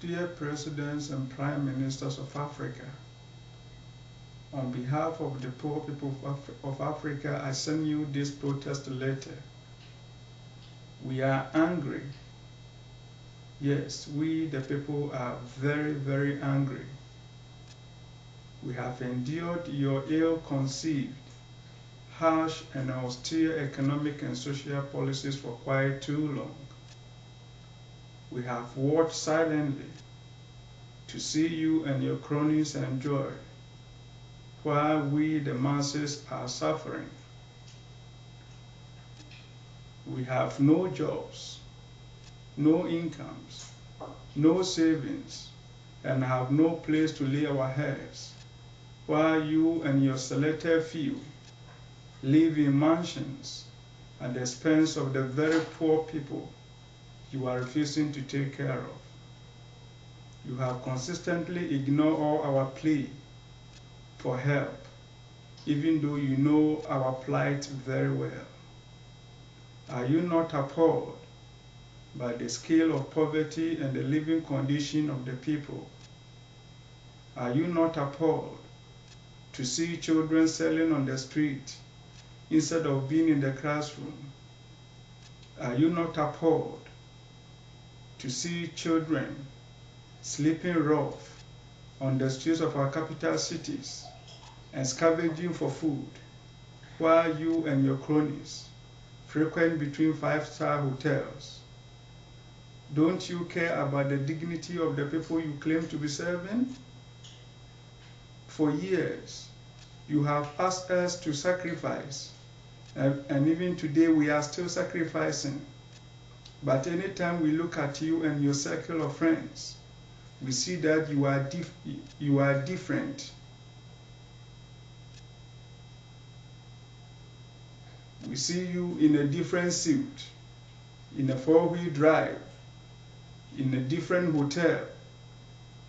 dear presidents and prime ministers of Africa, on behalf of the poor people of Africa, I send you this protest letter. We are angry. Yes, we the people are very, very angry. We have endured your ill-conceived, harsh and austere economic and social policies for quite too long. We have watched silently to see you and your cronies enjoy, while we, the masses, are suffering. We have no jobs, no incomes, no savings, and have no place to lay our heads, while you and your selected few live in mansions at the expense of the very poor people you are refusing to take care of. You have consistently ignored all our plea for help, even though you know our plight very well. Are you not appalled by the scale of poverty and the living condition of the people? Are you not appalled to see children selling on the street instead of being in the classroom? Are you not appalled to see children sleeping rough on the streets of our capital cities and scavenging for food, while you and your cronies frequent between five-star hotels? Don't you care about the dignity of the people you claim to be serving? For years, you have asked us to sacrifice, and even today we are still sacrificing. But anytime we look at you and your circle of friends, we see that you are different. We see you in a different suit, in a four-wheel drive, in a different hotel,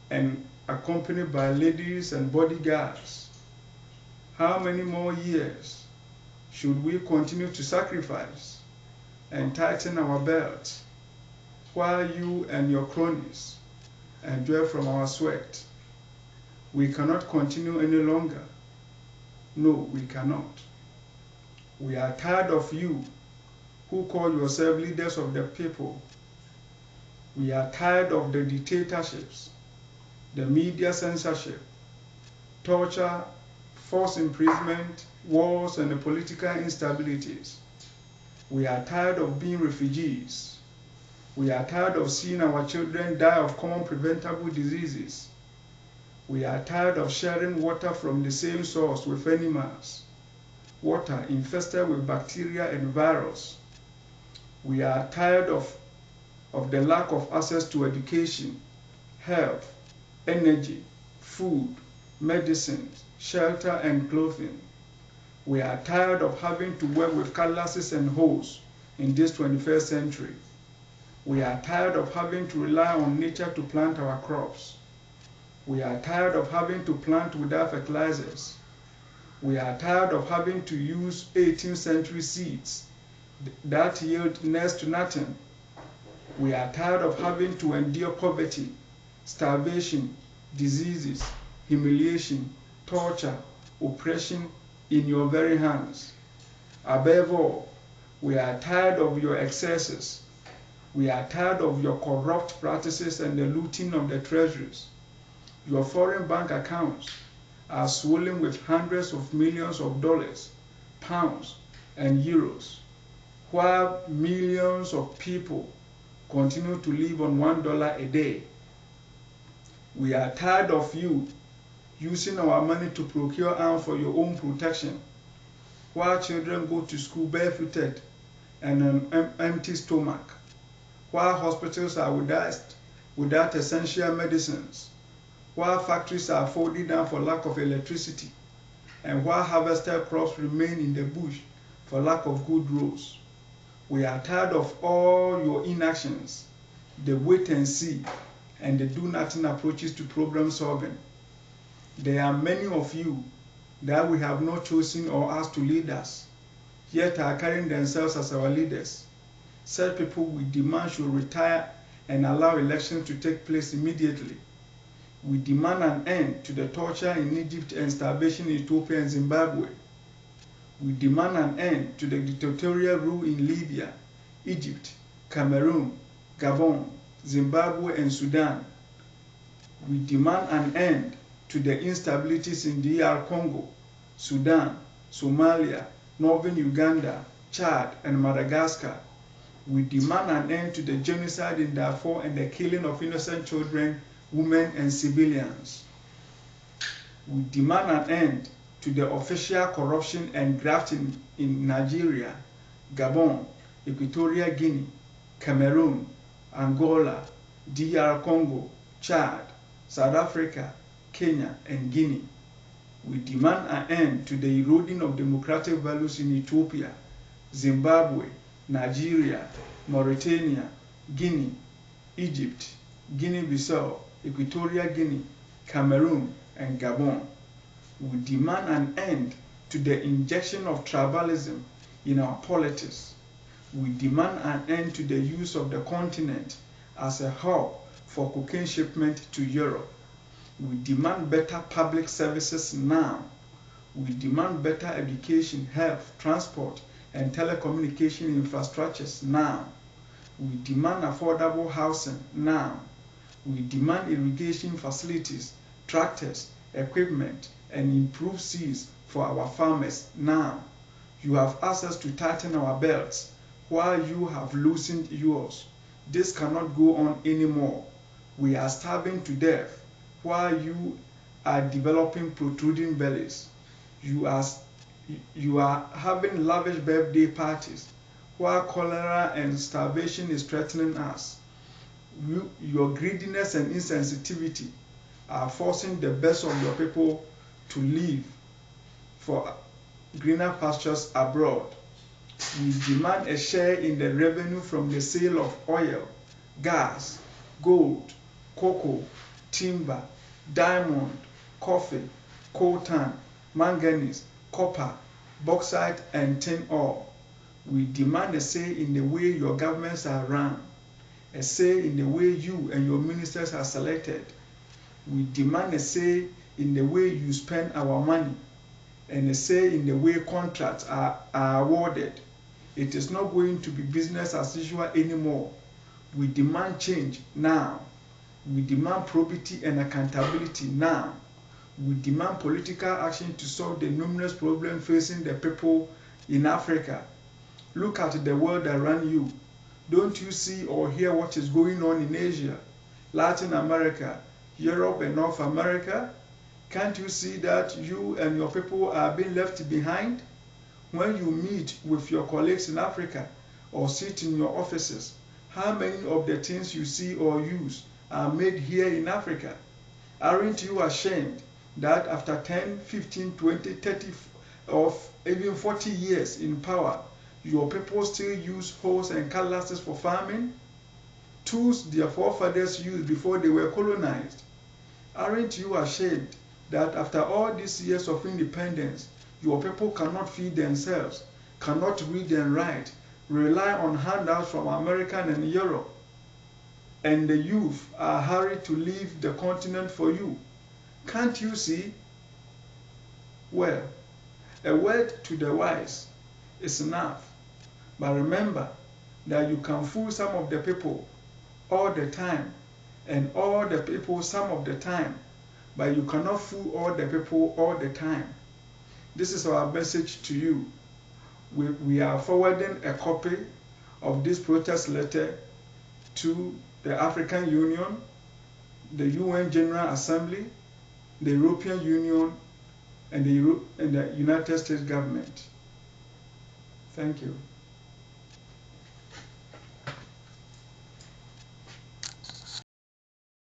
and accompanied by ladies and bodyguards. How many more years should we continue to sacrifice and tighten our belts while you and your cronies enjoy from our sweat? We cannot continue any longer. No, we cannot. We are tired of you who call yourselves leaders of the people. We are tired of the dictatorships, the media censorship, torture, forced imprisonment, wars, and the political instabilities. We are tired of being refugees. We are tired of seeing our children die of common preventable diseases. We are tired of sharing water from the same source with animals, water infested with bacteria and virus. We are tired of the lack of access to education, health, energy, food, medicines, shelter, and clothing. We are tired of having to work with cutlasses and hoes in this 21st century. We are tired of having to rely on nature to plant our crops. We are tired of having to plant without fertilizers. We are tired of having to use 18th century seeds that yield next to nothing. We are tired of having to endure poverty, starvation, diseases, humiliation, torture, oppression in your very hands. Above all, we are tired of your excesses. We are tired of your corrupt practices and the looting of the treasuries. Your foreign bank accounts are swollen with hundreds of millions of dollars, pounds, and euros, while millions of people continue to live on $1 a day. We are tired of you using our money to procure arms for your own protection, while children go to school barefooted and an empty stomach, while hospitals are without essential medicines, while factories are folding down for lack of electricity, and while harvested crops remain in the bush for lack of good roads. We are tired of all your inactions, the wait and see, and the do-nothing approaches to problem solving. There are many of you that we have not chosen or asked to lead us, yet are carrying themselves as our leaders. Such people we demand should retire and allow elections to take place immediately. We demand an end to the torture in Egypt and starvation in Ethiopia and Zimbabwe. We demand an end to the dictatorial rule in Libya, Egypt, Cameroon, Gabon, Zimbabwe, and Sudan. We demand an end to the instabilities in DR Congo, Sudan, Somalia, northern Uganda, Chad, and Madagascar. We demand an end to the genocide in Darfur and the killing of innocent children, women, and civilians. We demand an end to the official corruption and grafting in Nigeria, Gabon, Equatorial Guinea, Cameroon, Angola, DR Congo, Chad, South Africa, Kenya, and Guinea. We demand an end to the eroding of democratic values in Ethiopia, Zimbabwe, Nigeria, Mauritania, Guinea, Egypt, Guinea-Bissau, Equatorial Guinea, Cameroon, and Gabon. We demand an end to the injection of tribalism in our politics. We demand an end to the use of the continent as a hub for cocaine shipment to Europe. We demand better public services now. We demand better education, health, transport, and telecommunication infrastructures now. We demand affordable housing now. We demand irrigation facilities, tractors, equipment, and improved seeds for our farmers now. You have asked us to tighten our belts while you have loosened yours. This cannot go on anymore. We are starving to death while you are developing protruding bellies. You are having lavish birthday parties while cholera and starvation is threatening us. Your greediness and insensitivity are forcing the best of your people to leave for greener pastures abroad. We demand a share in the revenue from the sale of oil, gas, gold, cocoa, timber, diamond, coffee, coltan, manganese, copper, bauxite, and tin ore. We demand a say in the way your governments are run, a say in the way you and your ministers are selected. We demand a say in the way you spend our money, and a say in the way contracts are awarded. It is not going to be business as usual anymore. We demand change now. We demand probity and accountability now. We demand political action to solve the numerous problems facing the people in Africa. Look at the world around you. Don't you see or hear what is going on in Asia, Latin America, Europe, and North America? Can't you see that you and your people are being left behind? When you meet with your colleagues in Africa or sit in your offices, how many of the things you see or use are made here in Africa? Aren't you ashamed that after 10, 15, 20, 30, or even 40 years in power, your people still use hoes and cutlasses for farming? Tools their forefathers used before they were colonized. Aren't you ashamed that after all these years of independence, your people cannot feed themselves, cannot read and write, rely on handouts from America and Europe, and the youth are hurried to leave the continent for you? Can't you see? Well, a word to the wise is enough. But remember that you can fool some of the people all the time, and all the people some of the time, but you cannot fool all the people all the time. This is our message to you. We are forwarding a copy of this protest letter to the African Union, the UN General Assembly, the European Union, and the United States government. Thank you.